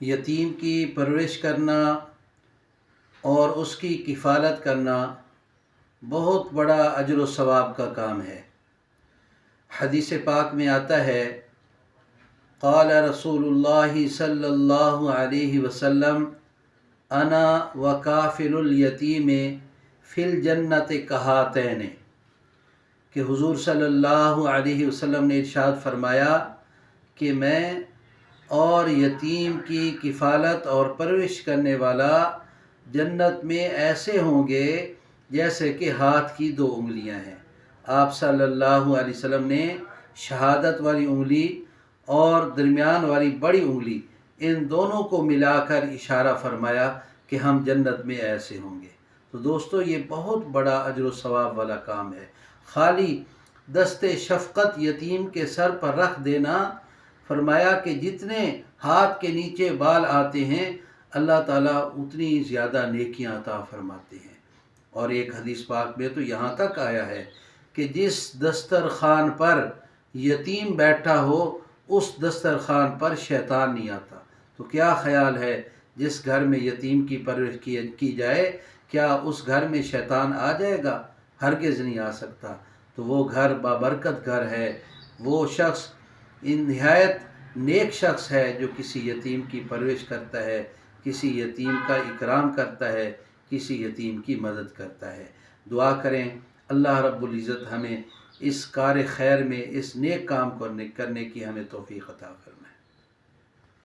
یتیم کی پرورش کرنا اور اس کی کفالت کرنا بہت بڑا اجر و ثواب کا کام ہے۔ حدیث پاک میں آتا ہے، قال رسول اللہ صلی اللہ علیہ وسلم انا وکافل الیتیم فی الجنت کہاتین، کہ حضور صلی اللہ علیہ وسلم نے ارشاد فرمایا کہ میں اور یتیم کی کفالت اور پرورش کرنے والا جنت میں ایسے ہوں گے جیسے کہ ہاتھ کی دو انگلیاں ہیں۔ آپ صلی اللہ علیہ وسلم نے شہادت والی انگلی اور درمیان والی بڑی انگلی ان دونوں کو ملا کر اشارہ فرمایا کہ ہم جنت میں ایسے ہوں گے۔ تو دوستو، یہ بہت بڑا اجر و ثواب والا کام ہے۔ خالی دست شفقت یتیم کے سر پر رکھ دینا، فرمایا کہ جتنے ہاتھ کے نیچے بال آتے ہیں اللہ تعالیٰ اتنی زیادہ نیکیاں عطا فرماتے ہیں۔ اور ایک حدیث پاک میں تو یہاں تک آیا ہے کہ جس دسترخوان پر یتیم بیٹھا ہو اس دسترخوان پر شیطان نہیں آتا۔ تو کیا خیال ہے، جس گھر میں یتیم کی پرورش کی جائے، کیا اس گھر میں شیطان آ جائے گا؟ ہرگز نہیں آ سکتا۔ تو وہ گھر بابرکت گھر ہے، وہ شخص نہایت نیک شخص ہے جو کسی یتیم کی پرورش کرتا ہے، کسی یتیم کا اکرام کرتا ہے، کسی یتیم کی مدد کرتا ہے۔ دعا کریں اللہ رب العزت ہمیں اس کار خیر میں اس نیک کام کرنے کی ہمیں توفیق عطا کرے۔